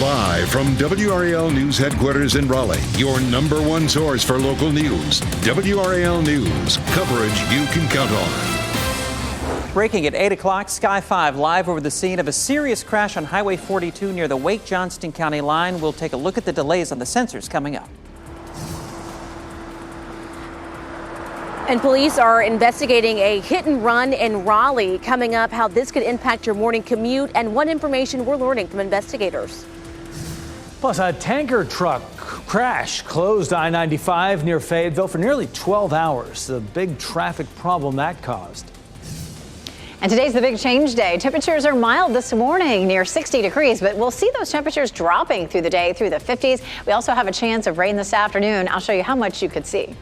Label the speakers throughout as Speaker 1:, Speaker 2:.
Speaker 1: Live from WRAL News Headquarters in Raleigh, your number one source for local news. WRAL News, coverage you can count on.
Speaker 2: Breaking at 8 o'clock, Sky 5 live over the scene of a serious crash on Highway 42 near the Wake-Johnston County line. We'll take a look at the delays on the sensors coming up.
Speaker 3: And police are investigating a hit and run in Raleigh. Coming up, how this could impact your morning commute and what information we're learning from investigators.
Speaker 4: Plus, a tanker truck crash closed I-95 near Fayetteville for nearly 12 hours. The big traffic problem that caused.
Speaker 5: And today's the big change day. Temperatures are mild this morning, near 60 degrees, but we'll see those temperatures dropping through the day, through the 50s. We also have a chance of rain this afternoon. I'll show you how much you could see.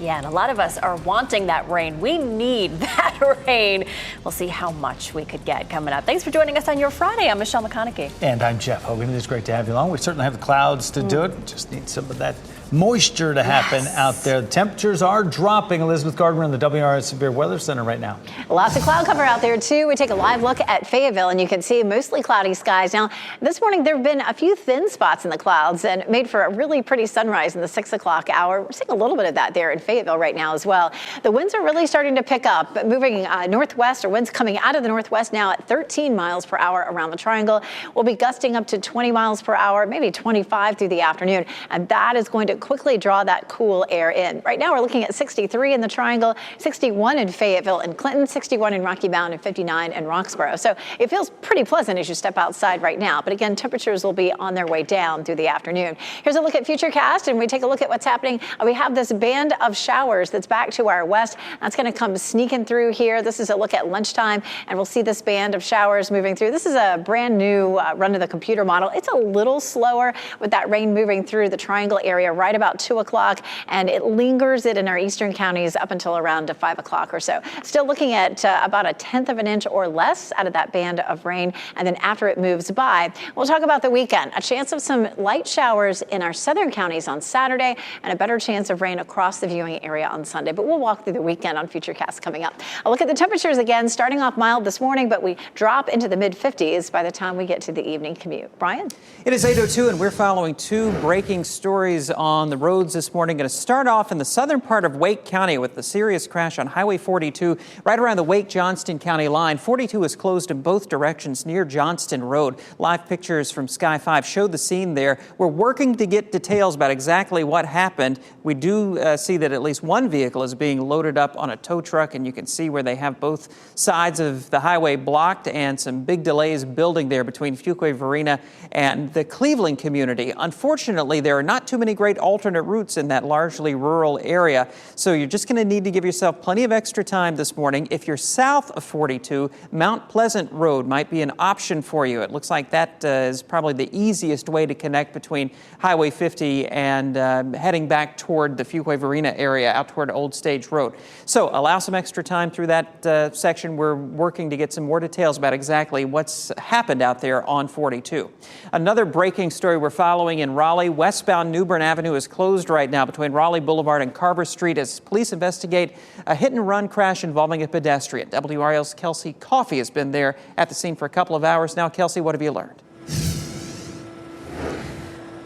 Speaker 6: Yeah, and a lot of us are wanting that rain. We need that rain. We'll see how much we could get coming up. Thanks for joining us on your Friday. I'm Michelle McConaughey.
Speaker 4: And I'm Jeff Hogan. It's great to have you along. We certainly have the clouds to do it. Just need some of that moisture to happen out there. The temperatures are dropping. Elizabeth Gardner in the WRAL Severe Weather Center right now.
Speaker 5: Lots of cloud cover out there, too. We take a live look at Fayetteville, and you can see mostly cloudy skies. Now, this morning, there have been a few thin spots in the clouds and made for a really pretty sunrise in the 6 o'clock hour. We're seeing a little bit of that there in Fayetteville right now as well. The winds are really starting to pick up, moving northwest, or winds coming out of the northwest now at 13 miles per hour around the triangle. We'll be gusting up to 20 miles per hour, maybe 25 through the afternoon, and that is going to quickly draw that cool air in. Right now, we're looking at 63 in the triangle, 61 in Fayetteville and Clinton, 61 in Rocky Mount, and 59 in Roxborough. So it feels pretty pleasant as you step outside right now. But again, temperatures will be on their way down through the afternoon. Here's a look at Futurecast, and we take a look at what's happening. We have this band of showers that's back to our west. That's going to come sneaking through here. This is a look at lunchtime, and we'll see this band of showers moving through. This is a brand new run of the computer model. It's a little slower with that rain moving through the triangle area right about 2 o'clock, and it lingers in our eastern counties up until around 5 o'clock or so. Still looking at about 1/10 of an inch or less out of that band of rain, and then after it moves by, we'll talk about the weekend. A chance of some light showers in our southern counties on Saturday, and a better chance of rain across the viewing area on Sunday. But we'll walk through the weekend on Futurecast coming up. A look at the temperatures again, starting off mild this morning, but we drop into the mid-50s by the time we get to the evening commute. Brian?
Speaker 2: It is 8:02, and we're following two breaking stories on the roads this morning. Going to start off in the southern part of Wake County with the serious crash on Highway 42 right around the Wake-Johnston County line. 42 is closed in both directions near Johnston Road. Live pictures from Sky 5 show the scene there. We're working to get details about exactly what happened. We do see that at least one vehicle is being loaded up on a tow truck, and you can see where they have both sides of the highway blocked and some big delays building there between Fuquay-Varina and the Cleveland community. Unfortunately, there are not too many great alternate routes in that largely rural area, so you're just going to need to give yourself plenty of extra time this morning. If you're south of 42, Mount Pleasant Road might be an option for you. It looks like that is probably the easiest way to connect between Highway 50 and heading back toward the Fuquay-Varina area, out toward Old Stage Road. So allow some extra time through that section. We're working to get some more details about exactly what's happened out there on 42. Another breaking story we're following in Raleigh. Westbound New Bern Avenue is closed right now between Raleigh Boulevard and Carver Street as police investigate a hit-and-run crash involving a pedestrian. WRAL's Kelsey Coffey has been there at the scene for a couple of hours now. Kelsey, what have you learned?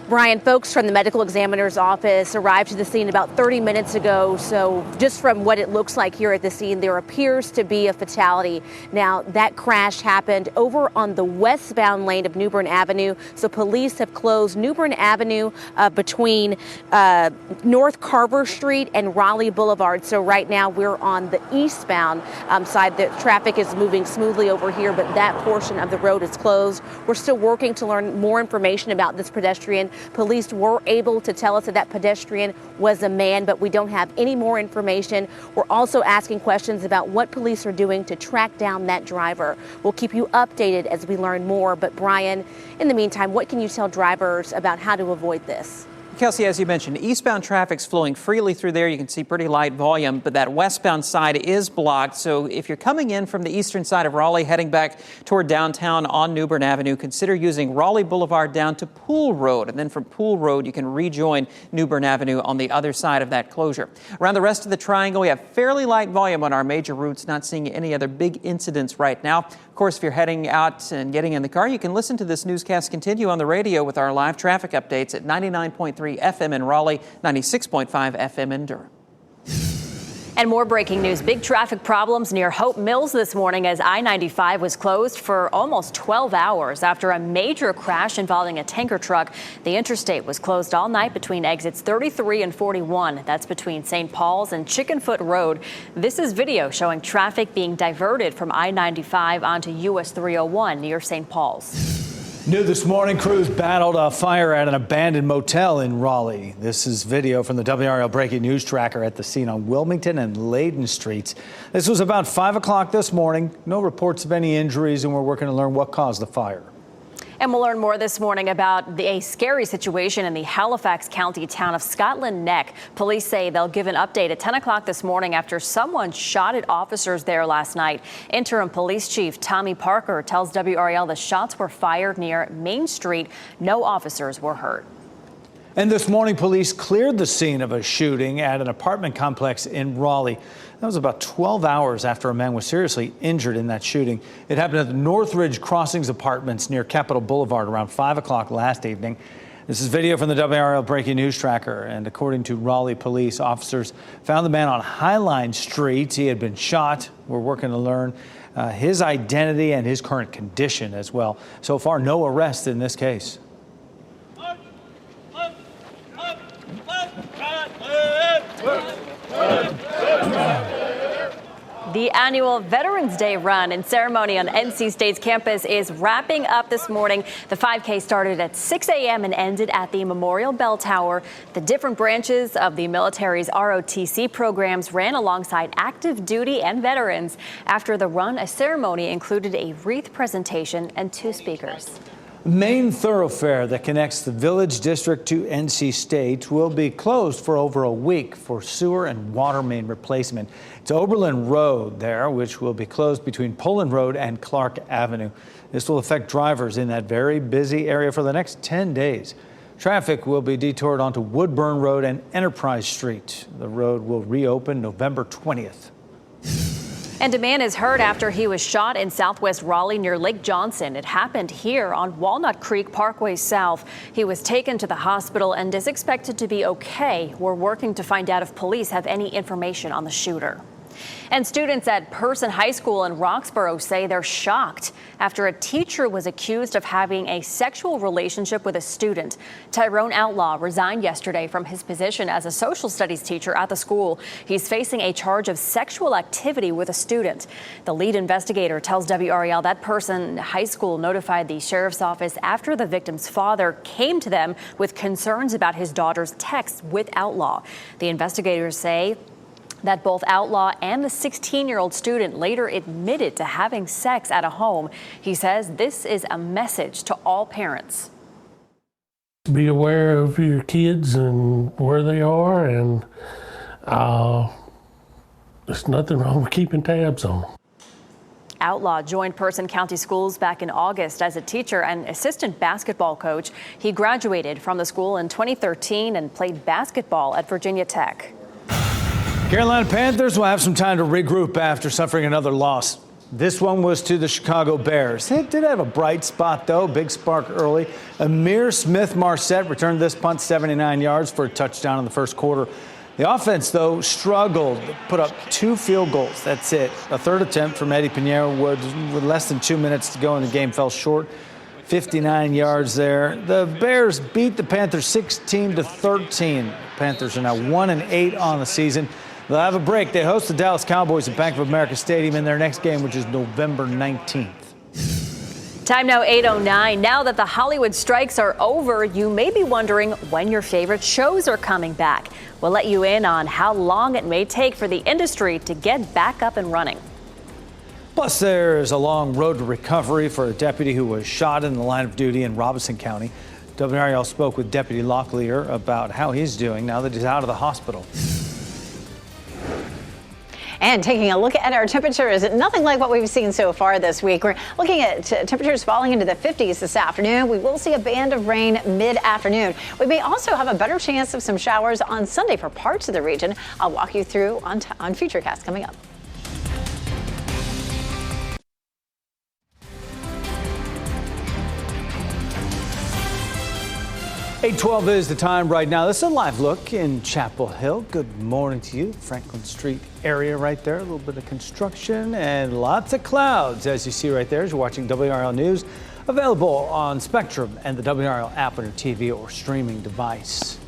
Speaker 3: Brian, folks from the medical examiner's office arrived to the scene about 30 minutes ago. So just from what it looks like here at the scene, there appears to be a fatality. Now, that crash happened over on the westbound lane of New Bern Avenue. So police have closed New Bern Avenue between North Carver Street and Raleigh Boulevard. So right now we're on the eastbound side. The traffic is moving smoothly over here, but that portion of the road is closed. We're still working to learn more information about this pedestrian. Police were able to tell us that that pedestrian was a man, but we don't have any more information. We're also asking questions about what police are doing to track down that driver. We'll keep you updated as we learn more. But Brian, in the meantime, what can you tell drivers about how to avoid this?
Speaker 2: Kelsey, as you mentioned, eastbound traffic's flowing freely through there. You can see pretty light volume, but that westbound side is blocked. So if you're coming in from the eastern side of Raleigh, heading back toward downtown on New Bern Avenue, consider using Raleigh Boulevard down to Pool Road. And then from Pool Road, you can rejoin New Bern Avenue on the other side of that closure. Around the rest of the triangle, we have fairly light volume on our major routes, not seeing any other big incidents right now. Of course, if you're heading out and getting in the car, you can listen to this newscast continue on the radio with our live traffic updates at 99.3 FM in Raleigh, 96.5 FM in Durham.
Speaker 6: And more breaking news. Big traffic problems near Hope Mills this morning as I-95 was closed for almost 12 hours after a major crash involving a tanker truck. The interstate was closed all night between exits 33 and 41. That's between St. Paul's and Chickenfoot Road. This is video showing traffic being diverted from I-95 onto US 301 near St. Paul's.
Speaker 4: New this morning, crews battled a fire at an abandoned motel in Raleigh. This is video from the WRAL breaking news tracker at the scene on Wilmington and Layden Streets. This was about 5 o'clock this morning. No reports of any injuries, and we're working to learn what caused the fire.
Speaker 6: And we'll learn more this morning about a scary situation in the Halifax County town of Scotland Neck. Police say they'll give an update at 10 o'clock this morning after someone shot at officers there last night. Interim Police Chief Tommy Parker tells WRAL the shots were fired near Main Street. No officers were hurt.
Speaker 4: And this morning, police cleared the scene of a shooting at an apartment complex in Raleigh. That was about 12 hours after a man was seriously injured in that shooting. It happened at the Northridge Crossings Apartments near Capitol Boulevard around 5 o'clock last evening. This is video from the WRAL breaking news tracker. And according to Raleigh police, officers found the man on Highline Street. He had been shot. We're working to learn his identity and his current condition as well. So far, no arrests in this case.
Speaker 6: The annual Veterans Day run and ceremony on NC State's campus is wrapping up this morning. The 5K started at 6 a.m. and ended at the Memorial Bell Tower. The different branches of the military's ROTC programs ran alongside active duty and veterans. After the run, a ceremony included a wreath presentation and 2 speakers.
Speaker 4: Main thoroughfare that connects the Village District to NC State will be closed for over a week for sewer and water main replacement. It's Oberlin Road there, which will be closed between Poland Road and Clark Avenue. This will affect drivers in that very busy area for the next 10 days. Traffic will be detoured onto Woodburn Road and Enterprise Street. The road will reopen November 20th.
Speaker 6: And a man is hurt after he was shot in southwest Raleigh near Lake Johnson. It happened here on Walnut Creek Parkway South. He was taken to the hospital and is expected to be okay. We're working to find out if police have any information on the shooter. And students at Person High School in Roxborough say they're shocked after a teacher was accused of having a sexual relationship with a student. Tyrone Outlaw resigned yesterday from his position as a social studies teacher at the school. He's facing a charge of sexual activity with a student. The lead investigator tells WRAL that Person High School notified the sheriff's office after the victim's father came to them with concerns about his daughter's texts with Outlaw. The investigators say that both Outlaw and the 16-year-old student later admitted to having sex at a home. He says this is a message to all parents.
Speaker 7: Be aware of your kids and where they are, and there's nothing wrong with keeping tabs on them.
Speaker 6: Outlaw joined Person County Schools back in August as a teacher and assistant basketball coach. He graduated from the school in 2013 and played basketball at Virginia Tech.
Speaker 4: Carolina Panthers will have some time to regroup after suffering another loss. This one was to the Chicago Bears. It did have a bright spot, though. Big spark early. Amir Smith-Marset returned this punt 79 yards for a touchdown in the first quarter. The offense, though, struggled, put up 2 field goals. That's it. A third attempt from Eddie Pinheiro with less than 2 minutes to go in the game fell short. 59 yards there. The Bears beat the Panthers 16-13. Panthers are now 1-8 on the season. They'll have a break. They host the Dallas Cowboys at Bank of America Stadium in their next game, which is November 19th.
Speaker 6: Time now 8:09. Now that the Hollywood strikes are over, you may be wondering when your favorite shows are coming back. We'll let you in on how long it may take for the industry to get back up and running.
Speaker 4: Plus, there's a long road to recovery for a deputy who was shot in the line of duty in Robeson County. WRAL spoke with Deputy Locklear about how he's doing now that he's out of the hospital.
Speaker 5: And taking a look at our temperatures, nothing like what we've seen so far this week. We're looking at temperatures falling into the 50s this afternoon. We will see a band of rain mid-afternoon. We may also have a better chance of some showers on Sunday for parts of the region. I'll walk you through on Futurecast coming up.
Speaker 4: 8:12 is the time right now. This is a live look in Chapel Hill. Good morning to you. Franklin Street area right there. A little bit of construction and lots of clouds, as you see right there as you're watching WRAL News. Available on Spectrum and the WRAL app on your TV or streaming device.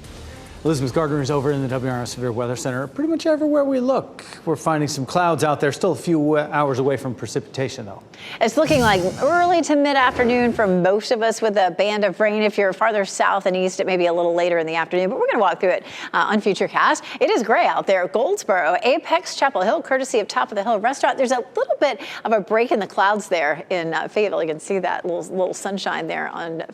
Speaker 4: Elizabeth Gardner is over in the WRAL Severe Weather Center. Pretty much everywhere we look, we're finding some clouds out there. Still a few hours away from precipitation, though.
Speaker 5: It's looking like early to mid-afternoon for most of us with a band of rain. If you're farther south and east, it may be a little later in the afternoon, but we're going to walk through it on Futurecast. It is gray out there. Goldsboro, Apex, Chapel Hill, courtesy of Top of the Hill Restaurant. There's a little bit of a break in the clouds there in Fayetteville. You can see that little sunshine there on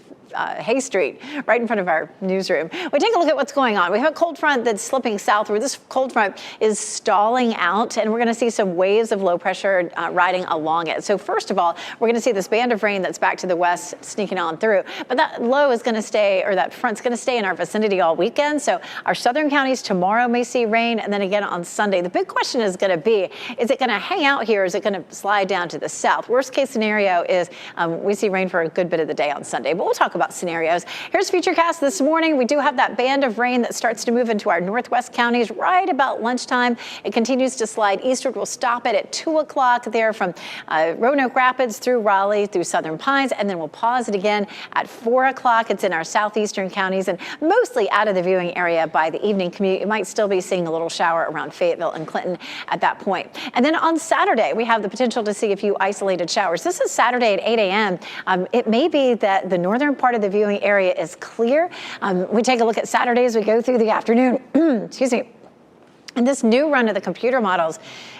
Speaker 5: Hay Street, right in front of our newsroom. We take a look at what's going on. We have a cold front that's slipping southward. This cold front is stalling out, and we're going to see some waves of low pressure riding along it. So first of all, we're going to see this band of rain that's back to the west sneaking on through. But that low is going to stay, or that front's going to stay in our vicinity all weekend. So our southern counties tomorrow may see rain, and then again on Sunday. The big question is going to be, is it going to hang out here? Or is it going to slide down to the south? Worst case scenario is we see rain for a good bit of the day on Sunday, but we'll talk about scenarios. Here's Futurecast this morning. We do have that band of rain that starts to move into our northwest counties right about lunchtime. It continues to slide eastward. We'll stop it at 2 o'clock there from Roanoke Rapids through Raleigh, through Southern Pines, and then we'll pause it again at 4 o'clock. It's in our southeastern counties and mostly out of the viewing area by the evening commute. You might still be seeing a little shower around Fayetteville and Clinton at that point. And then on Saturday, we have the potential to see a few isolated showers. This is Saturday at 8 a.m. It may be that the northern part of the viewing area is clear. We take a look at Saturday as we go through the afternoon. Excuse me. And this new run of the computer models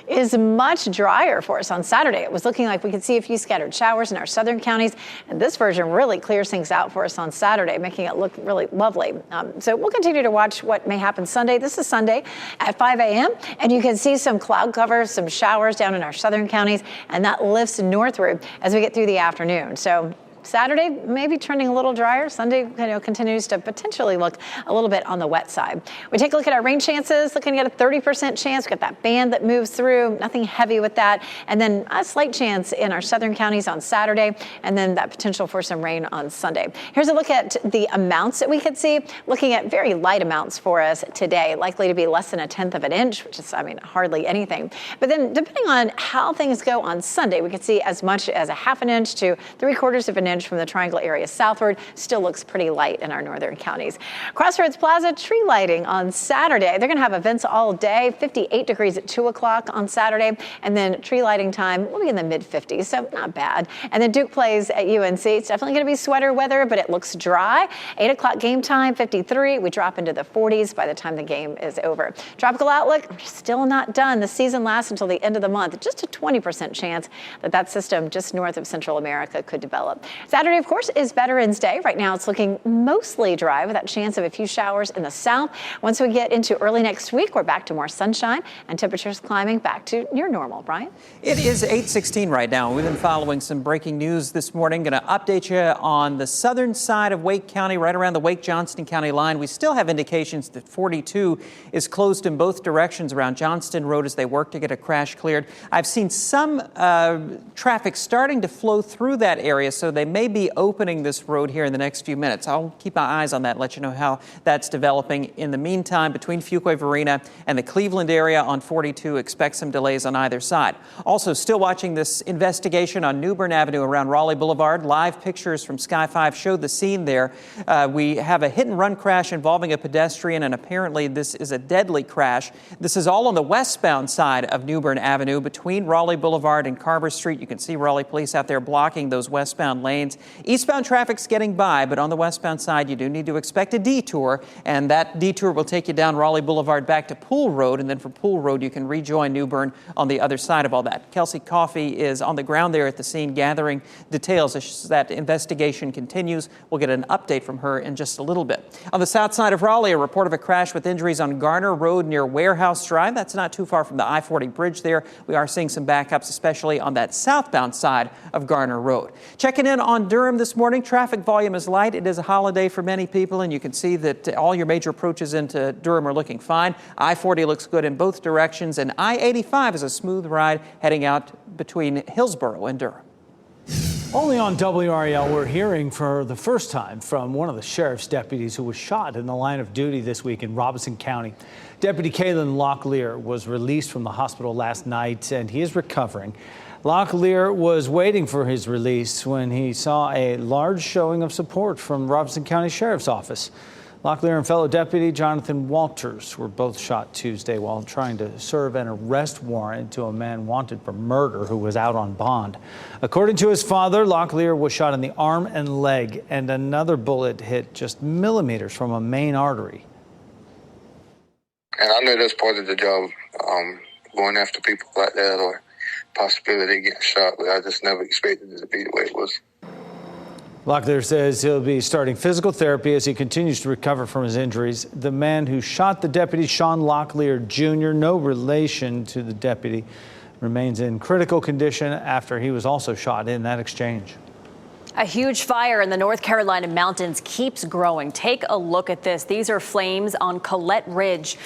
Speaker 5: is much drier for us on Saturday. It was looking like we could see a few scattered showers in our southern counties, and this version really clears things out for us on Saturday, making it look really lovely. So we'll continue to watch what may happen Sunday. This is Sunday at 5 a.m., and you can see some cloud cover, some showers down in our southern counties, and that lifts northward as we get through the afternoon. So Saturday, maybe trending a little drier. Sunday, continues to potentially look a little bit on the wet side. We take a look at our rain chances, looking at a 30% chance. We've got that band that moves through, nothing heavy with that. And then a slight chance in our southern counties on Saturday, and then that potential for some rain on Sunday. Here's a look at the amounts that we could see, looking at very light amounts for us today, likely to be less than 1/10 of an inch, which is, hardly anything. But then depending on how things go on Sunday, we could see as much as 1/2 inch to 3/4 of an inch from the Triangle area southward. Still looks pretty light in our northern counties. Crossroads Plaza tree lighting on Saturday. They're going to have events all day, 58 degrees at 2 o'clock on Saturday, and then tree lighting time will be in the mid-50s, so not bad. And then Duke plays at UNC. It's definitely going to be sweater weather, but it looks dry. 8 o'clock game time, 53. We drop into the 40s by the time the game is over. Tropical outlook, still not done. The season lasts until the end of the month. Just a 20% chance that system just north of Central America could develop. Saturday, of course, is Veterans Day. Right now, it's looking mostly dry with that chance of a few showers in the south. Once we get into early next week, we're back to more sunshine and temperatures climbing back to near normal. Brian?
Speaker 2: It is 8:16 right now. We've been following some breaking news this morning. Going to update you on the southern side of Wake County, right around the Wake-Johnston County line. We still have indications that 42 is closed in both directions around Johnston Road as they work to get a crash cleared. I've seen some traffic starting to flow through that area, so they may be opening this road here in the next few minutes. I'll keep my eyes on that and let you know how that's developing. In the meantime, between Fuquay-Varina and the Cleveland area on 42, expect some delays on either side. Also, still watching this investigation on New Bern Avenue around Raleigh Boulevard. Live pictures from Sky 5 showed the scene there. We have a hit-and-run crash involving a pedestrian, and apparently this is a deadly crash. This is all on the westbound side of New Bern Avenue between Raleigh Boulevard and Carver Street. You can see Raleigh police out there blocking those westbound lanes. Eastbound traffic's getting by, but on the westbound side, you do need to expect a detour, and that detour will take you down Raleigh Boulevard back to Pool Road, and then from Pool Road, you can rejoin New Bern on the other side of all that. Kelsey Coffey is on the ground there at the scene gathering details as that investigation continues. We'll get an update from her in just a little bit. On the south side of Raleigh, a report of a crash with injuries on Garner Road near Warehouse Drive. That's not too far from the I-40 bridge there. We are seeing some backups, especially on that southbound side of Garner Road. Checking in on Durham this morning. Traffic volume is light. It is a holiday for many people, and you can see that all your major approaches into Durham are looking fine. I-40 looks good in both directions, and I-85 is a smooth ride heading out between Hillsborough and Durham.
Speaker 4: Only on WRAL, we're hearing for the first time from one of the sheriff's deputies who was shot in the line of duty this week in Robeson County. Deputy Kalen Locklear was released from the hospital last night, and he is recovering. Locklear was waiting for his release when he saw a large showing of support from Robeson County Sheriff's Office. Locklear and fellow deputy Jonathan Walters were both shot Tuesday while trying to serve an arrest warrant to a man wanted for murder who was out on bond. According to his father, Locklear was shot in the arm and leg, and another bullet hit just millimeters from a main artery.
Speaker 8: And I know that's part of the job, going after people like that or possibility of getting shot, but I just never expected it to be the way it was.
Speaker 4: Locklear says he'll be starting physical therapy as he continues to recover from his injuries. The man who shot the deputy, Sean Locklear Jr., no relation to the deputy, remains in critical condition after he was also shot in that exchange.
Speaker 6: A huge fire in the North Carolina mountains keeps growing. Take a look at this. These are flames on Collette Ridge.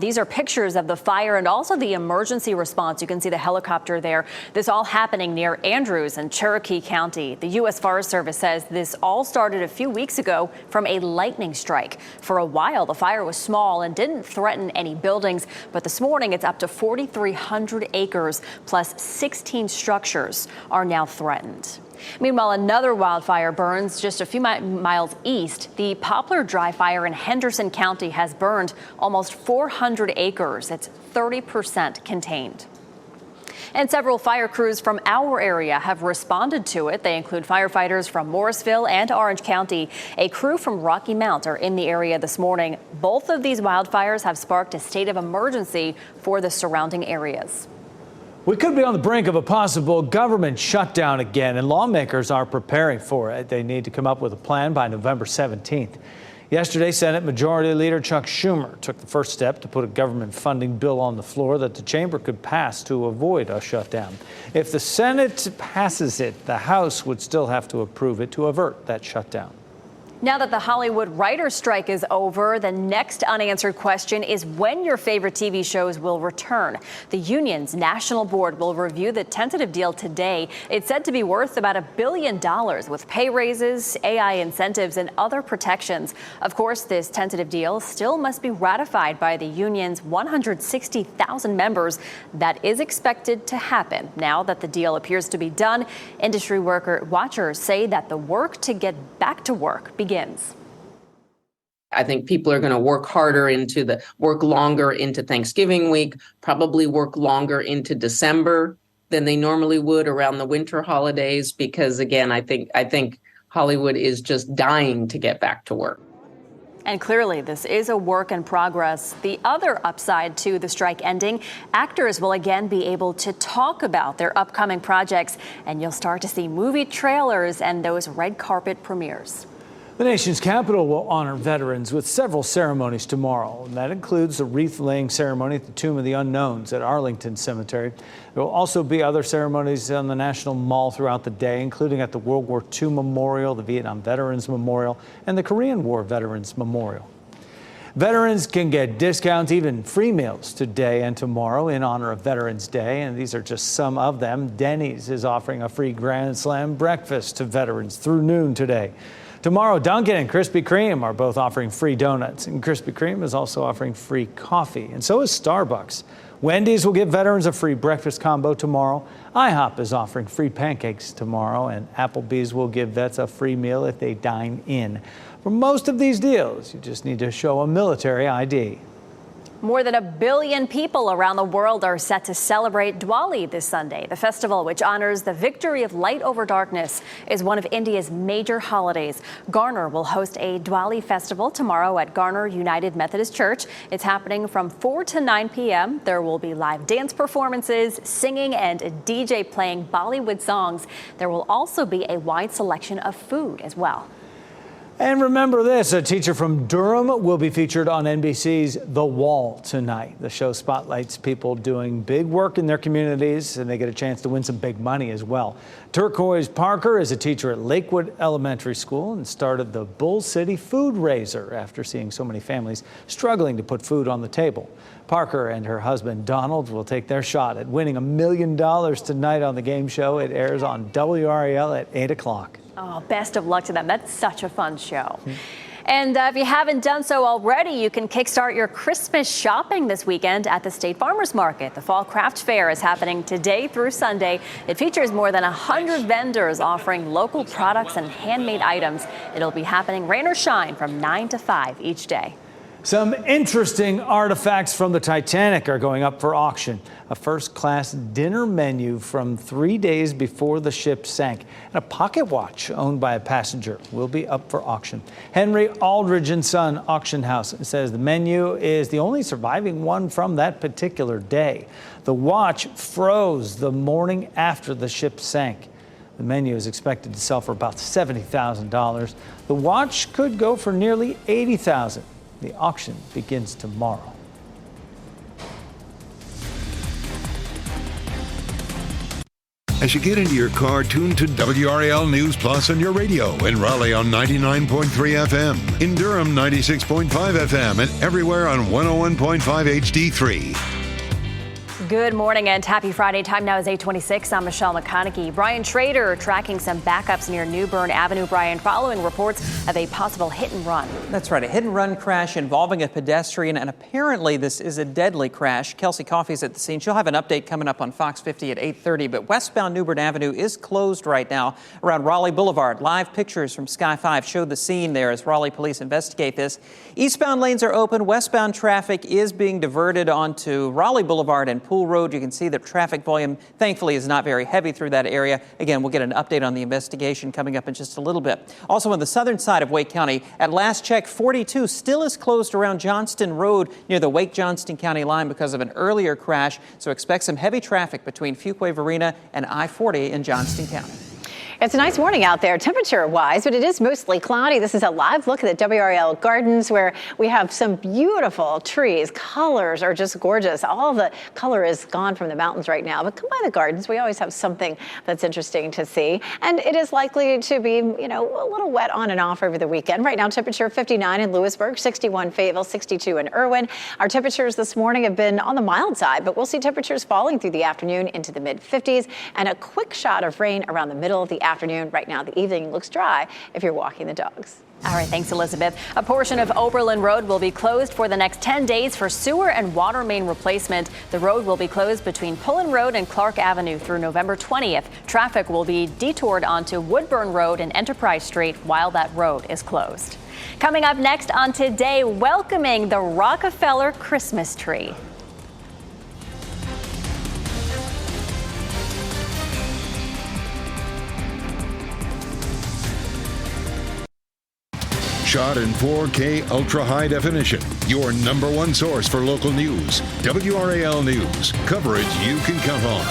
Speaker 6: These are pictures of the fire and also the emergency response. You can see the helicopter there. This all happening near Andrews and Cherokee County. The U.S. Forest Service says this all started a few weeks ago from a lightning strike. For a while, the fire was small and didn't threaten any buildings, but this morning it's up to 4,300 acres plus 16 structures are now threatened. Meanwhile, another wildfire burns just a few miles east. The Poplar Dry Fire in Henderson County has burned almost 400 acres. It's 30% contained. And several fire crews from our area have responded to it. They include firefighters from Morrisville and Orange County. A crew from Rocky Mount are in the area this morning. Both of these wildfires have sparked a state of emergency for the surrounding areas.
Speaker 4: We could be on the brink of a possible government shutdown again, and lawmakers are preparing for it. They need to come up with a plan by November 17th. Yesterday, Senate Majority Leader Chuck Schumer took the first step to put a government funding bill on the floor that the chamber could pass to avoid a shutdown. If the Senate passes it, the House would still have to approve it to avert that shutdown.
Speaker 6: Now that the Hollywood writers' strike is over, the next unanswered question is when your favorite TV shows will return. The union's national board will review the tentative deal today. It's said to be worth about $1 billion with pay raises, AI incentives, and other protections. Of course, this tentative deal still must be ratified by the union's 160,000 members. That is expected to happen. Now that the deal appears to be done, industry watchers say that the work to get back to work begins.
Speaker 9: I think people are going to work longer into Thanksgiving week, probably work longer into December than they normally would around the winter holidays, because again, I think Hollywood is just dying to get back to work.
Speaker 6: And clearly, this is a work in progress. The other upside to the strike ending, actors will again be able to talk about their upcoming projects, and you'll start to see movie trailers and those red carpet premieres.
Speaker 4: The nation's capital will honor veterans with several ceremonies tomorrow, and that includes the wreath-laying ceremony at the Tomb of the Unknowns at Arlington Cemetery. There will also be other ceremonies on the National Mall throughout the day, including at the World War II Memorial, the Vietnam Veterans Memorial, and the Korean War Veterans Memorial. Veterans can get discounts, even free meals today and tomorrow in honor of Veterans Day, and these are just some of them. Denny's is offering a free Grand Slam breakfast to veterans through noon today. Tomorrow, Dunkin' and Krispy Kreme are both offering free donuts, and Krispy Kreme is also offering free coffee, and so is Starbucks. Wendy's will give veterans a free breakfast combo tomorrow. IHOP is offering free pancakes tomorrow, and Applebee's will give vets a free meal if they dine in. For most of these deals, you just need to show a military ID.
Speaker 6: More than 1 billion people around the world are set to celebrate Diwali this Sunday. The festival, which honors the victory of light over darkness, is one of India's major holidays. Garner will host a Diwali festival tomorrow at Garner United Methodist Church. It's happening from 4 to 9 p.m. There will be live dance performances, singing, and a DJ playing Bollywood songs. There will also be a wide selection of food as well.
Speaker 4: And remember this, a teacher from Durham will be featured on NBC's The Wall tonight. The show spotlights people doing big work in their communities, and they get a chance to win some big money as well. Turquoise Parker is a teacher at Lakewood Elementary School and started the Bull City Food Raiser after seeing so many families struggling to put food on the table. Parker and her husband Donald will take their shot at winning $1 million tonight on the game show. It airs on WRAL at 8 o'clock.
Speaker 6: Oh, best of luck to them. That's such a fun show. And if you haven't done so already, you can kickstart your Christmas shopping this weekend at the State Farmers Market. The Fall Craft Fair is happening today through Sunday. It features more than 100 vendors offering local products and handmade items. It'll be happening rain or shine from 9 to 5 each day.
Speaker 4: Some interesting artifacts from the Titanic are going up for auction. A first-class dinner menu from 3 days before the ship sank, and a pocket watch owned by a passenger will be up for auction. Henry Aldridge & Son Auction House says the menu is the only surviving one from that particular day. The watch froze the morning after the ship sank. The menu is expected to sell for about $70,000. The watch could go for nearly $80,000. The auction begins tomorrow.
Speaker 1: As you get into your car, tune to WRAL News Plus on your radio. In Raleigh on 99.3 FM. In Durham, 96.5 FM. And everywhere on 101.5 HD3.
Speaker 6: Good morning and happy Friday. Time now is 8:26. I'm Michelle McConaughey. Brian Schrader tracking some backups near New Bern Avenue. Brian, following reports of a possible hit and run.
Speaker 2: That's right, a hit and run crash involving a pedestrian, and apparently this is a deadly crash. Kelsey Coffey's at the scene. She'll have an update coming up on Fox 50 at 8:30, but westbound New Bern Avenue is closed right now around Raleigh Boulevard. Live pictures from Sky 5 show the scene there as Raleigh police investigate this. Eastbound lanes are open. Westbound traffic is being diverted onto Raleigh Boulevard and Pool Road. You can see the traffic volume, thankfully, is not very heavy through that area. Again, we'll get an update on the investigation coming up in just a little bit. Also on the southern side of Wake County, at last check, 42 still is closed around Johnston Road near the Wake-Johnston County line because of an earlier crash. So expect some heavy traffic between Fuquay-Varina and I-40 in Johnston County.
Speaker 5: It's a nice morning out there temperature-wise, but it is mostly cloudy. This is a live look at the WRAL Gardens where we have some beautiful trees. Colors are just gorgeous. All the color is gone from the mountains right now, but come by the gardens. We always have something that's interesting to see. And it is likely to be, a little wet on and off over the weekend. Right now, temperature 59 in Lewisburg, 61 Fayetteville, 62 in Irwin. Our temperatures this morning have been on the mild side, but we'll see temperatures falling through the afternoon into the mid-50s and a quick shot of rain around the middle of the afternoon. Right now, the evening looks dry if you're walking the dogs.
Speaker 6: All right, thanks, Elizabeth. A portion of Oberlin Road will be closed for the next 10 days for sewer and water main replacement. The road will be closed between Pullen Road and Clark Avenue through November 20th. Traffic will be detoured onto Woodburn Road and Enterprise Street while that road is closed. Coming up next on Today, welcoming the Rockefeller Christmas tree.
Speaker 1: Shot in 4K ultra high definition. Your number one source for local news. WRAL News. Coverage you can count on.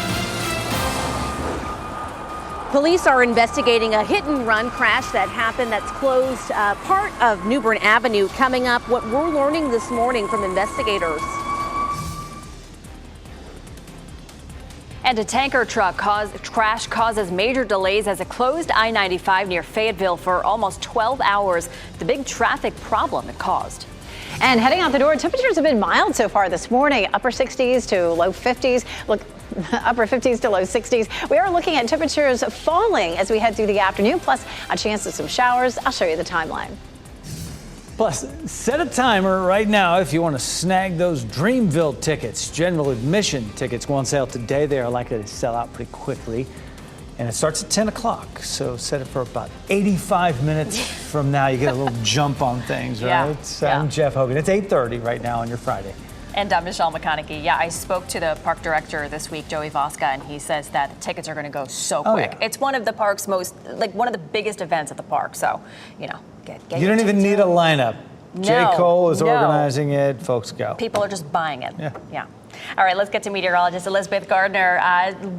Speaker 3: Police are investigating a hit and run crash that happened that's closed part of New Bern Avenue. Coming up, what we're learning this morning from investigators.
Speaker 6: And a tanker truck crash causes major delays as it closed I-95 near Fayetteville for almost 12 hours. The big traffic problem it caused.
Speaker 5: And heading out the door, temperatures have been mild so far this morning, upper 60s to low 50s. Look, upper 50s to low 60s. We are looking at temperatures falling as we head through the afternoon, plus a chance of some showers. I'll show you the timeline.
Speaker 4: Plus, set a timer right now if you want to snag those Dreamville tickets. General admission tickets go on sale today. They are likely to sell out pretty quickly. And it starts at 10 o'clock, so set it for about 85 minutes from now. You get a little jump on things, right?
Speaker 6: Yeah.
Speaker 4: I'm Jeff Hogan. It's 8:30 right now on your Friday.
Speaker 6: And I'm Michelle McConaughey. Yeah, I spoke to the park director this week, Joey Voska, and he says that the tickets are going to go so quick.
Speaker 4: Yeah.
Speaker 6: It's one of the park's one of the biggest events at the park. So, get
Speaker 4: you don't even need a lineup.
Speaker 6: No,
Speaker 4: J. Cole is organizing it. Folks go.
Speaker 6: People are just buying it.
Speaker 4: Yeah.
Speaker 6: All right, let's get to meteorologist Elizabeth Gardner.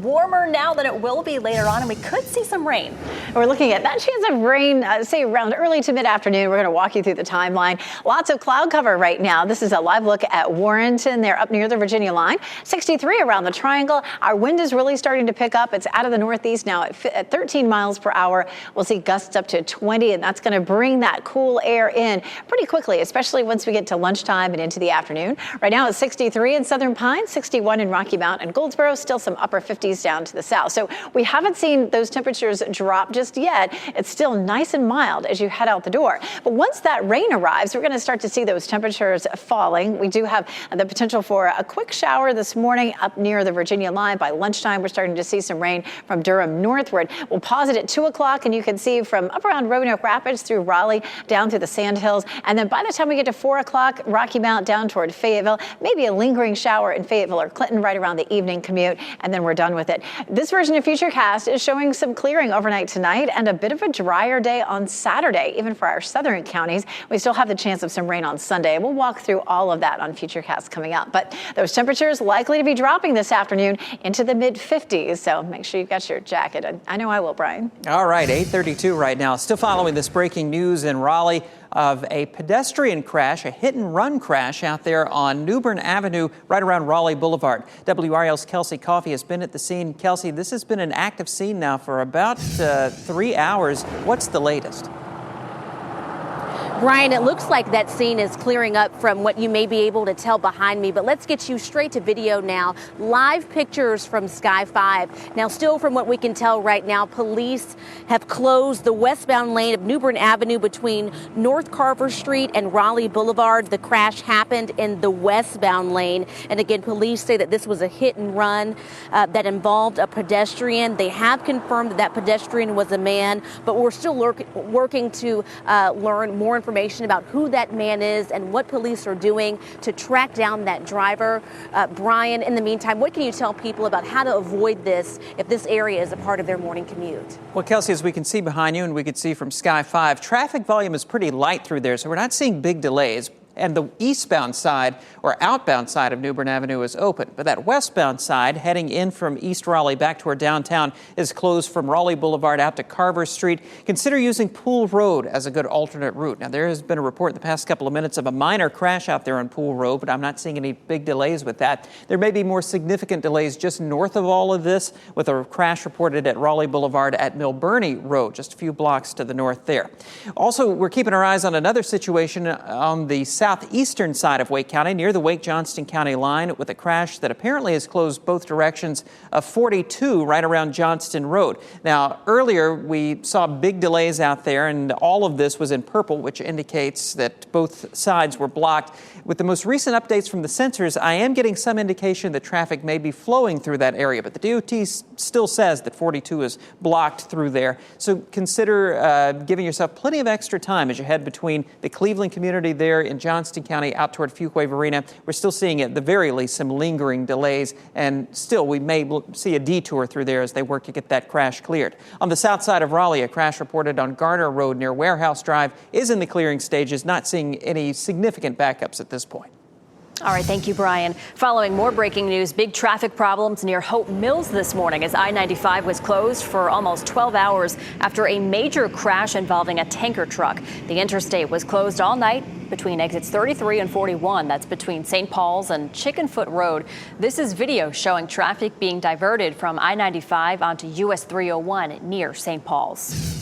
Speaker 6: Warmer now than it will be later on, and we could see some rain.
Speaker 5: We're looking at that chance of rain, say around early to mid-afternoon. We're going to walk you through the timeline. Lots of cloud cover right now. This is a live look at Warrenton. They're up near the Virginia line. 63 around the triangle. Our wind is really starting to pick up. It's out of the northeast now at 13 miles per hour. We'll see gusts up to 20, and that's going to bring that cool air in pretty quickly, especially once we get to lunchtime and into the afternoon. Right now it's 63 in Southern Pines, 61 in Rocky Mount and Goldsboro, still some upper 50s down to the south. So we haven't seen those temperatures drop just yet. It's still nice and mild as you head out the door. But once that rain arrives, we're going to start to see those temperatures falling. We do have the potential for a quick shower this morning up near the Virginia line. By lunchtime, we're starting to see some rain from Durham northward. We'll pause it at 2 o'clock, and you can see from up around Roanoke Rapids through Raleigh down through the Sandhills. And then by the time we get to 4 o'clock, Rocky Mount down toward Fayetteville, maybe a lingering shower in Fayetteville or Clinton right around the evening commute, and then we're done with it. This version of Futurecast is showing some clearing overnight tonight and a bit of a drier day on Saturday, even for our southern counties. We still have the chance of some rain on Sunday. We'll walk through all of that on Futurecast coming up. But those temperatures likely to be dropping this afternoon into the mid-50s, so make sure you've got your jacket. I know I will, Brian.
Speaker 2: All right, 8:32 right now. Still following this breaking news in Raleigh of a pedestrian crash, a hit-and-run crash out there on New Bern Avenue right around Raleigh Boulevard. WRAL's Kelsey Coffey has been at the scene. Kelsey, this has been an active scene now for about 3 hours. What's the latest?
Speaker 3: Brian, it looks like that scene is clearing up from what you may be able to tell behind me, but let's get you straight to video now. Live pictures from Sky 5. Now, still from what we can tell right now, police have closed the westbound lane of New Bern Avenue between North Carver Street and Raleigh Boulevard. The crash happened in the westbound lane. And again, police say that this was a hit and run that involved a pedestrian. They have confirmed that that pedestrian was a man, but we're still working to learn more information about who that man is and what police are doing to track down that driver. Brian, in the meantime, what can you tell people about how to avoid this if this area is a part of their morning commute?
Speaker 2: Well, Kelsey, as we can see behind you and we can see from Sky 5, traffic volume is pretty light through there, so we're not seeing big delays. And the eastbound side or outbound side of New Bern Avenue is open. But that westbound side, heading in from East Raleigh back toward downtown, is closed from Raleigh Boulevard out to Carver Street. Consider using Pool Road as a good alternate route. Now, there has been a report in the past couple of minutes of a minor crash out there on Pool Road, but I'm not seeing any big delays with that. There may be more significant delays just north of all of this, with a crash reported at Raleigh Boulevard at Milburnie Road, just a few blocks to the north there. Also, we're keeping our eyes on another situation on the southeastern side of Wake County, near the Wake-Johnston County line, with a crash that apparently has closed both directions of 42 right around Johnston Road. Now, earlier we saw big delays out there, and all of this was in purple, which indicates that both sides were blocked. With the most recent updates from the sensors, I am getting some indication that traffic may be flowing through that area, but the DOT still says that 42 is blocked through there. So consider giving yourself plenty of extra time as you head between the Cleveland community there in Johnston County out toward Fuquay Varina. We're still seeing at the very least some lingering delays, and still we may see a detour through there as they work to get that crash cleared. On the south side of Raleigh, a crash reported on Garner Road near Warehouse Drive is in the clearing stages, not seeing any significant backups at this point.
Speaker 6: All right, thank you, Brian. Following more breaking news, big traffic problems near Hope Mills this morning as I-95 was closed for almost 12 hours after a major crash involving a tanker truck. The interstate was closed all night between exits 33 and 41. That's between St. Paul's and Chickenfoot Road. This is video showing traffic being diverted from I-95 onto US 301 near St. Paul's.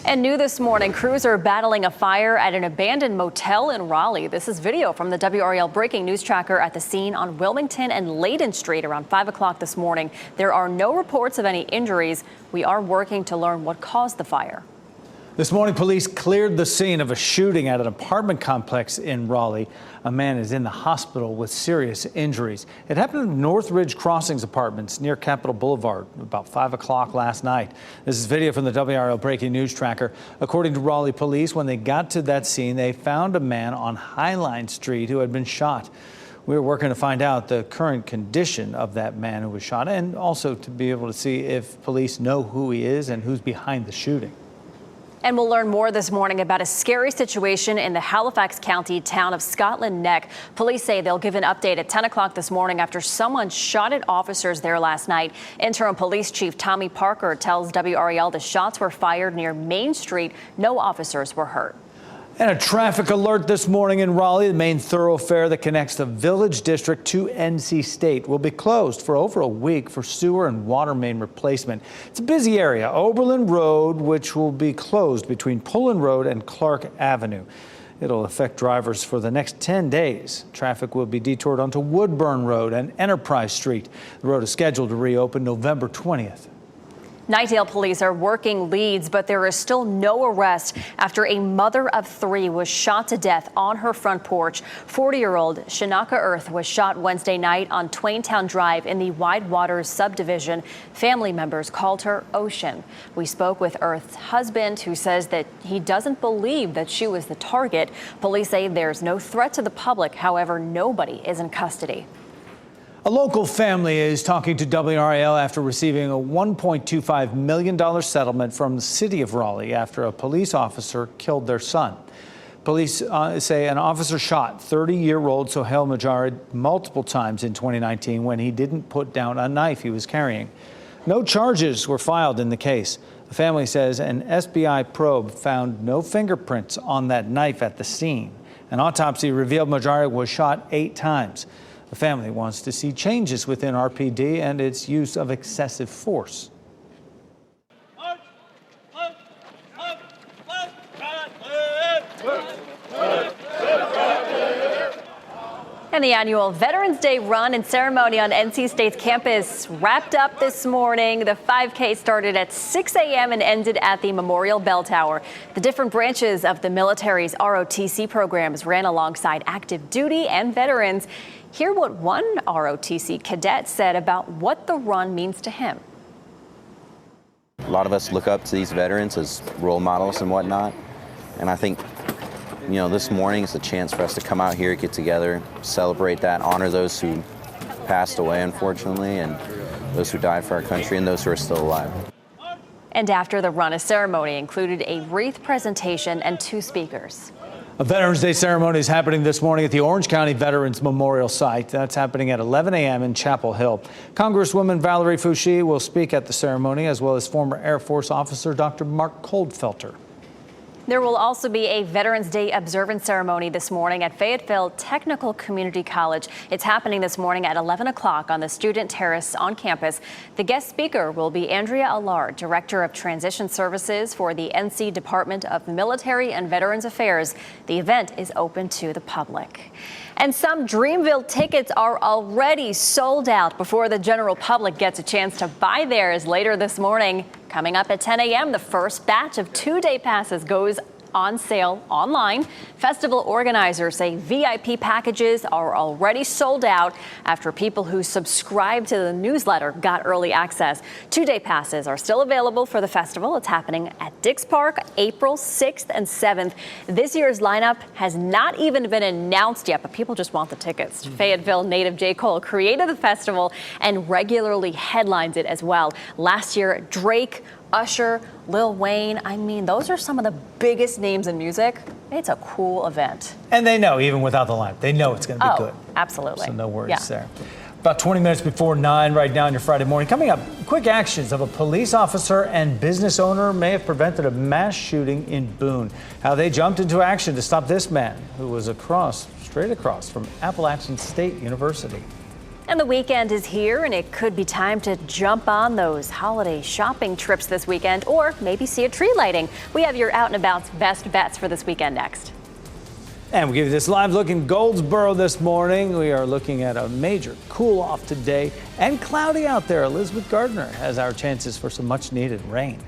Speaker 6: And new this morning, crews are battling a fire at an abandoned motel in Raleigh. This is video from the WRAL breaking news tracker at the scene on Wilmington and Layden Street around 5 o'clock this morning. There are no reports of any injuries. We are working to learn what caused the fire.
Speaker 4: This morning, police cleared the scene of a shooting at an apartment complex in Raleigh. A man is in the hospital with serious injuries. It happened at Northridge Crossings Apartments near Capitol Boulevard about 5 o'clock last night. This is video from the WRAL breaking news tracker. According to Raleigh police, when they got to that scene, they found a man on Highline Street who had been shot. We're working to find out the current condition of that man who was shot, and also to be able to see if police know who he is and who's behind the shooting.
Speaker 6: And we'll learn more this morning about a scary situation in the Halifax County town of Scotland Neck. Police say they'll give an update at 10 o'clock this morning after someone shot at officers there last night. Interim Police Chief Tommy Parker tells WRAL the shots were fired near Main Street. No officers were hurt.
Speaker 4: And a traffic alert this morning in Raleigh. The main thoroughfare that connects the Village District to NC State will be closed for over a week for sewer and water main replacement. It's a busy area. Oberlin Road, which will be closed between Pullen Road and Clark Avenue. It'll affect drivers for the next 10 days. Traffic will be detoured onto Woodburn Road and Enterprise Street. The road is scheduled to reopen November 20th.
Speaker 6: Knightdale police are working leads, but there is still no arrest after a mother of 3 was shot to death on her front porch. 40-year-old Shanaka Earth was shot Wednesday night on Twaintown Drive in the Wide Waters subdivision. Family members called her Ocean. We spoke with Earth's husband, who says that he doesn't believe that she was the target. Police say there's no threat to the public. However, nobody is in custody.
Speaker 4: A local family is talking to WRAL after receiving a $1.25 million settlement from the city of Raleigh after a police officer killed their son. Police say an officer shot 30-year-old Sohail Majarid multiple times in 2019 when he didn't put down a knife he was carrying. No charges were filed in the case. The family says an SBI probe found no fingerprints on that knife at the scene. An autopsy revealed Majarid was shot 8 times. The family wants to see changes within RPD and its use of excessive force.
Speaker 6: And the annual Veterans Day run and ceremony on NC State's campus wrapped up this morning. The 5K started at 6 a.m. and ended at the Memorial Bell Tower. The different branches of the military's ROTC programs ran alongside active duty and veterans. Hear what one ROTC cadet said about what the run means to him.
Speaker 10: A lot of us look up to these veterans as role models and whatnot. And I think, this morning is a chance for us to come out here, get together, celebrate that, honor those who passed away, unfortunately, and those who died for our country and those who are still alive.
Speaker 6: And after the run, a ceremony included a wreath presentation and 2 speakers.
Speaker 4: A Veterans Day ceremony is happening this morning at the Orange County Veterans Memorial Site. That's happening at 11 a.m. in Chapel Hill. Congresswoman Valerie Foushee will speak at the ceremony, as well as former Air Force officer Dr. Mark Coldfelter.
Speaker 6: There will also be a Veterans Day observance ceremony this morning at Fayetteville Technical Community College. It's happening this morning at 11 o'clock on the student terrace on campus. The guest speaker will be Andrea Allard, Director of Transition Services for the NC Department of Military and Veterans Affairs. The event is open to the public. And some Dreamville tickets are already sold out before the general public gets a chance to buy theirs later this morning. Coming up at 10 a.m., the first batch of 2-day passes goes on sale online. Festival organizers say VIP packages are already sold out after people who subscribe to the newsletter got early access. 2-day passes are still available for the festival. It's happening at Dix Park, April 6th and 7th. This year's lineup has not even been announced yet, but people just want the tickets. Fayetteville native J. Cole created the festival and regularly headlines it as well. Last year, Drake, Usher, Lil Wayne, those are some of the biggest names in music. It's a cool event.
Speaker 4: And they know, even without the line, they know it's going to be good.
Speaker 6: Absolutely.
Speaker 4: So no worries there. About 20 minutes before 9 right now on your Friday morning. Coming up, quick actions of a police officer and business owner may have prevented a mass shooting in Boone. How they jumped into action to stop this man who was straight across from Appalachian State University.
Speaker 6: And the weekend is here, and it could be time to jump on those holiday shopping trips this weekend, or maybe see a tree lighting. We have your Out and About's best bets for this weekend next.
Speaker 4: And we give you this live look in Goldsboro this morning. We are looking at a major cool off today and cloudy out there. Elizabeth Gardner has our chances for some much needed rain.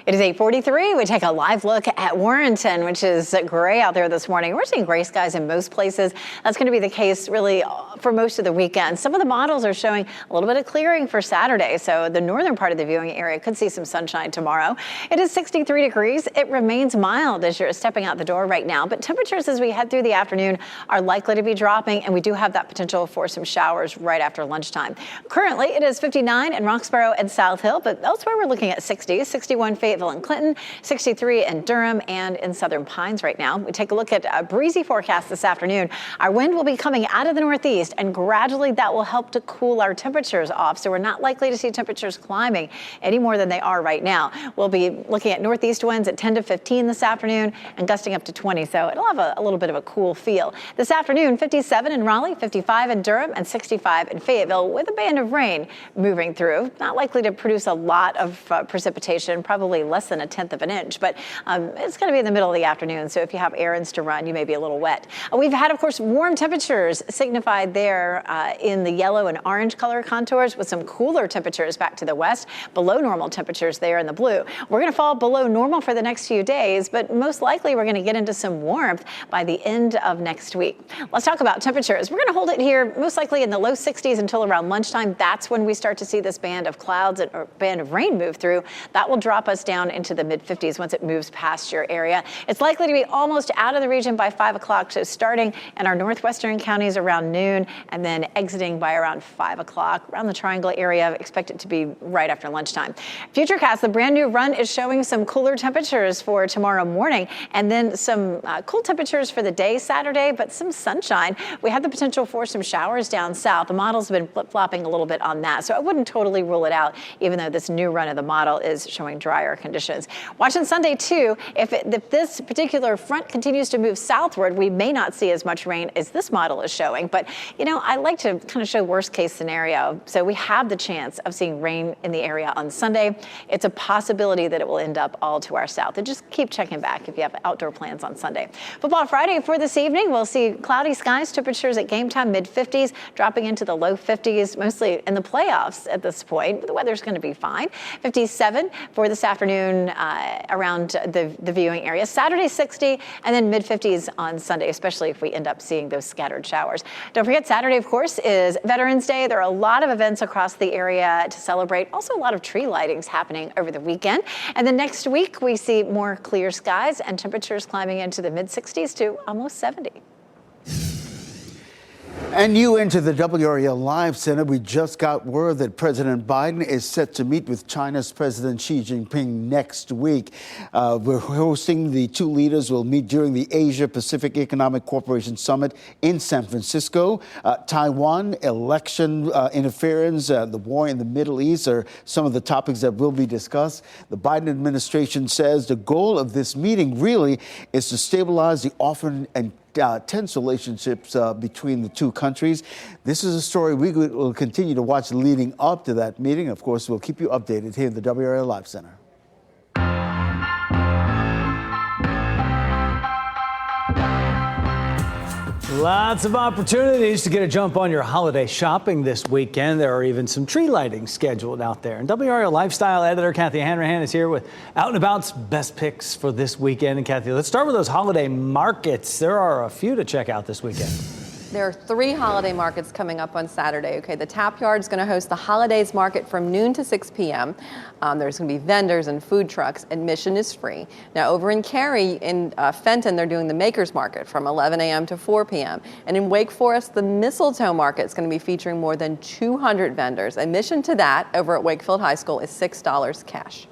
Speaker 5: It is 8:43. We take a live look at Warrenton, which is gray out there this morning. We're seeing gray skies in most places. That's going to be the case really for most of the weekend. Some of the models are showing a little bit of clearing for Saturday, so the northern part of the viewing area could see some sunshine tomorrow. It is 63 degrees. It remains mild as you're stepping out the door right now, but temperatures as we head through the afternoon are likely to be dropping, and we do have that potential for some showers right after lunchtime. Currently, it is 59 in Roxborough and South Hill, but elsewhere we're looking at 60, 61 Fayetteville and Clinton, 63 in Durham and in Southern Pines right now. We take a look at a breezy forecast this afternoon. Our wind will be coming out of the northeast, and gradually that will help to cool our temperatures off. So we're not likely to see temperatures climbing any more than they are right now. We'll be looking at northeast winds at 10 to 15 this afternoon and gusting up to 20. So it'll have a little bit of a cool feel. This afternoon, 57 in Raleigh, 55 in Durham, and 65 in Fayetteville with a band of rain moving through. Not likely to produce a lot of precipitation, probably less than 1/10 of an inch, but it's going to be in the middle of the afternoon. So if you have errands to run, you may be a little wet. We've had, of course, warm temperatures signified there in the yellow and orange color contours with some cooler temperatures back to the west, below normal temperatures there in the blue. We're going to fall below normal for the next few days, but most likely we're going to get into some warmth by the end of next week. Let's talk about temperatures. We're going to hold it here most likely in the low 60s until around lunchtime. That's when we start to see this band of clouds or band of rain move through. That will drop us down into the mid-50s once it moves past your area. It's likely to be almost out of the region by 5 o'clock, so starting in our northwestern counties around noon and then exiting by around 5 o'clock. Around the Triangle area, expect it to be right after lunchtime. Futurecast, the brand new run is showing some cooler temperatures for tomorrow morning and then some cool temperatures for the day Saturday, but some sunshine. We have the potential for some showers down south. The model's been flip-flopping a little bit on that, so I wouldn't totally rule it out, even though this new run of the model is showing drier conditions. Watching Sunday, too, if this particular front continues to move southward, we may not see as much rain as this model is showing. But, you know, I like to kind of show worst-case scenario. So we have the chance of seeing rain in the area on Sunday. It's a possibility that it will end up all to our south. And just keep checking back if you have outdoor plans on Sunday. Football Friday for this evening, we'll see cloudy skies, temperatures at game time mid-50s, dropping into the low 50s, mostly in the playoffs at this point. The weather's going to be fine. 57 for this afternoon around the viewing area. Saturday 60 and then mid-50s on Sunday, especially if we end up seeing those scattered showers. Don't forget, Saturday, of course, is Veterans Day. There are a lot of events across the area to celebrate. Also a lot of tree lightings happening over the weekend. And then next week, we see more clear skies and temperatures climbing into the mid-60s to almost 70.
Speaker 11: And new into the WRAL Live Center, we just got word that President Biden is set to meet with China's President Xi Jinping next week. We're hosting the two leaders will meet during the Asia-Pacific Economic Cooperation Summit in San Francisco. Taiwan, election interference, the war in the Middle East are some of the topics that will be discussed. The Biden administration says the goal of this meeting really is to stabilize the often and tense relationships between the two countries. This is a story we will continue to watch leading up to that meeting. Of course, we'll keep you updated here in the WRAL Live Center.
Speaker 4: Lots of opportunities to get a jump on your holiday shopping this weekend. There are even some tree lighting scheduled out there. And WRAL Lifestyle editor Kathy Hanrahan is here with Out and About's best picks for this weekend. And Kathy, let's start with those holiday markets. There are a few to check out this weekend.
Speaker 12: There are 3 holiday markets coming up on Saturday. Okay, the Tap Yard's going to host the Holidays Market from noon to 6 p.m. There's going to be vendors and food trucks. Admission is free. Now, over in Cary, in Fenton, they're doing the Makers Market from 11 a.m. to 4 p.m. And in Wake Forest, the Mistletoe Market is going to be featuring more than 200 vendors. Admission to that over at Wakefield High School is $6 cash.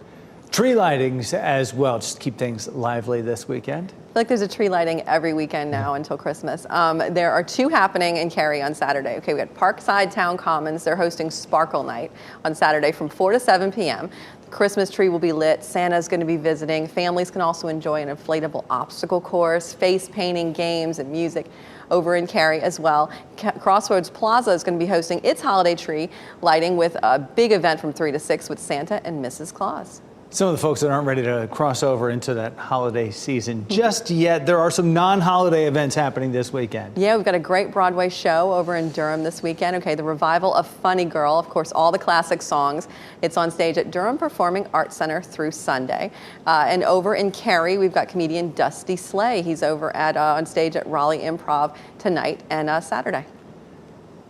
Speaker 4: Tree lightings as well, just to keep things lively this weekend.
Speaker 12: I feel like there's a tree lighting every weekend now until Christmas. There are 2 happening in Cary on Saturday. Okay, we got Parkside Town Commons. They're hosting Sparkle Night on Saturday from 4 to 7 p.m. The Christmas tree will be lit. Santa's going to be visiting. Families can also enjoy an inflatable obstacle course, face painting games, and music over in Cary as well. Crossroads Plaza is going to be hosting its holiday tree lighting with a big event from 3 to 6 with Santa and Mrs. Claus.
Speaker 4: Some of the folks that aren't ready to cross over into that holiday season just yet, there are some non-holiday events happening this weekend.
Speaker 12: Yeah, we've got a great Broadway show over in Durham this weekend. Okay, the revival of Funny Girl, of course, all the classic songs. It's on stage at Durham Performing Arts Center through Sunday. And over in Cary, we've got comedian Dusty Slay. He's over at on stage at Raleigh Improv tonight and Saturday.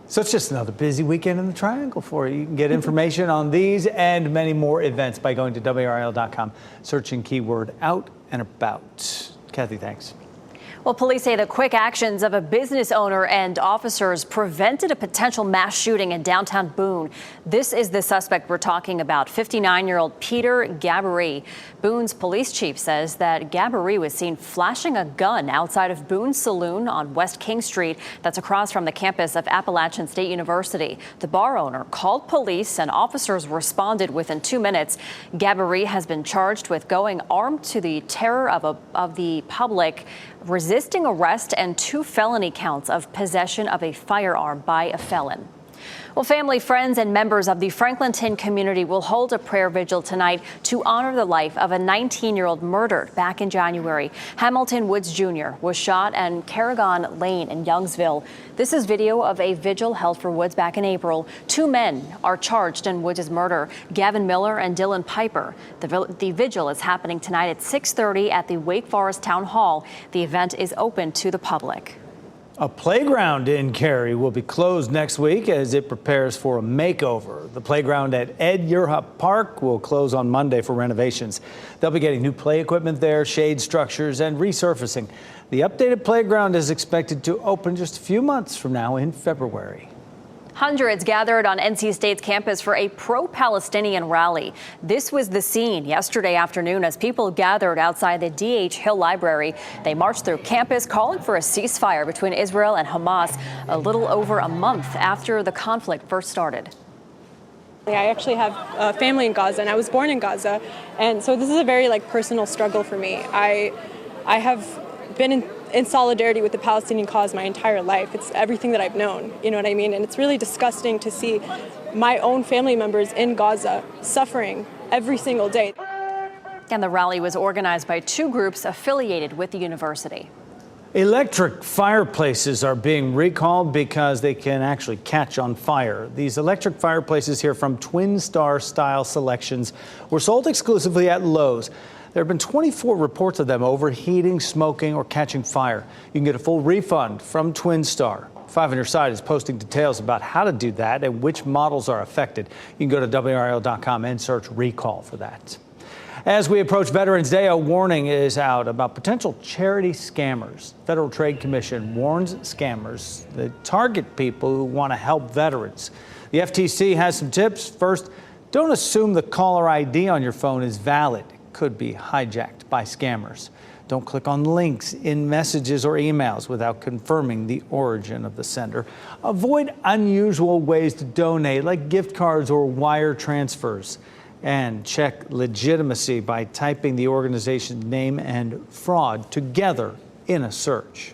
Speaker 4: So it's just another busy weekend in the Triangle for you. You can get information on these and many more events by going to WRAL.com, searching keyword out and about. Kathy, thanks.
Speaker 6: Well, police say the quick actions of a business owner and officers prevented a potential mass shooting in downtown Boone. This is the suspect we're talking about, 59-year-old Peter Gabory. Boone's police chief says that Gabory was seen flashing a gun outside of Boone's Saloon on West King Street. That's across from the campus of Appalachian State University. The bar owner called police and officers responded within 2 minutes. Gabory has been charged with going armed to the terror of the public, resisting arrest, and 2 felony counts of possession of a firearm by a felon. Well, family, friends, and members of the Franklinton community will hold a prayer vigil tonight to honor the life of a 19-year-old murdered back in January. Hamilton Woods Jr. was shot in Carrigon Lane in Youngsville. This is video of a vigil held for Woods back in April. 2 men are charged in Woods' murder, Gavin Miller and Dylan Piper. The vigil is happening tonight at 6:30 at the Wake Forest Town Hall. The event is open to the public.
Speaker 4: A playground in Cary will be closed next week as it prepares for a makeover. The playground at Ed Yerhup Park will close on Monday for renovations. They'll be getting new play equipment there, shade structures, and resurfacing. The updated playground is expected to open just a few months from now in February.
Speaker 6: Hundreds gathered on NC State's campus for a pro-Palestinian rally. This was the scene yesterday afternoon as people gathered outside the D.H. Hill Library. They marched through campus calling for a ceasefire between Israel and Hamas a little over a month after the conflict first started.
Speaker 13: I actually have a family in Gaza, and I was born in Gaza, and so this is a very personal struggle for me. I have been in solidarity with the Palestinian cause my entire life. It's everything that I've known, you know what I mean? And it's really disgusting to see my own family members in Gaza suffering every single day.
Speaker 6: And the rally was organized by 2 groups affiliated with the university.
Speaker 4: Electric fireplaces are being recalled because they can actually catch on fire. These electric fireplaces here from Twin Star Style Selections were sold exclusively at Lowe's. There have been 24 reports of them overheating, smoking, or catching fire. You can get a full refund from Twin Star. 5 on your side is posting details about how to do that and which models are affected. You can go to WRAL.com and search recall for that. As we approach Veterans Day, a warning is out about potential charity scammers. Federal Trade Commission warns scammers that target people who want to help veterans. The FTC has some tips. First, don't assume the caller ID on your phone is valid. Could be hijacked by scammers. Don't click on links in messages or emails without confirming the origin of the sender. Avoid unusual ways to donate, like gift cards or wire transfers. And check legitimacy by typing the organization's name and fraud together in a search.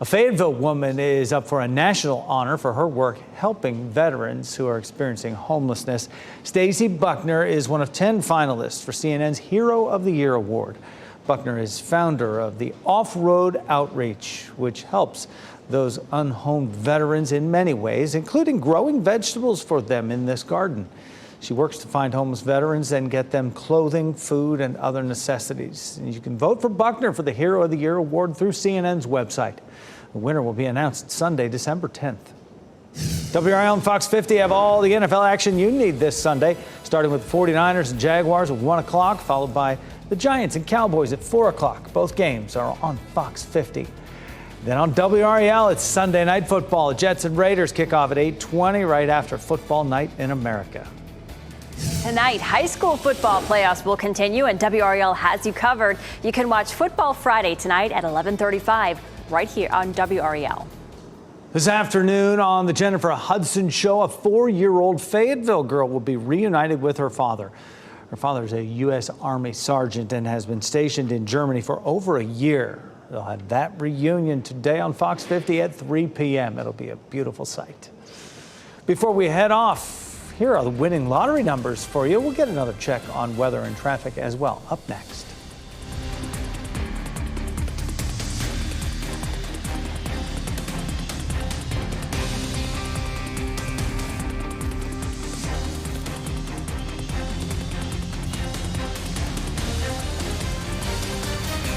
Speaker 4: A Fayetteville woman is up for a national honor for her work helping veterans who are experiencing homelessness. Stacey Buckner is one of 10 finalists for CNN's Hero of the Year award. Buckner is founder of the Off-Road Outreach, which helps those unhomed veterans in many ways, including growing vegetables for them in this garden. She works to find homeless veterans and get them clothing, food, and other necessities. And you can vote for Buckner for the Hero of the Year award through CNN's website. The winner will be announced Sunday, December 10th. WRAL and Fox 50 have all the NFL action you need this Sunday, starting with 49ers and Jaguars at 1 o'clock, followed by the Giants and Cowboys at 4 o'clock. Both games are on Fox 50. Then on WRAL, it's Sunday Night Football. Jets and Raiders kick off at 8:20 right after Football Night in America.
Speaker 6: Tonight, high school football playoffs will continue, and WRAL has you covered. You can watch Football Friday tonight at 11:35 right here on WRAL.
Speaker 4: This afternoon on the Jennifer Hudson Show, a 4-year-old Fayetteville girl will be reunited with her father. Her father is a U.S. Army sergeant and has been stationed in Germany for over a year. They'll have that reunion today on Fox 50 at 3 p.m. It'll be a beautiful sight. Before we head off, Here are the winning lottery numbers for you. We'll get another check on weather and traffic as well up next.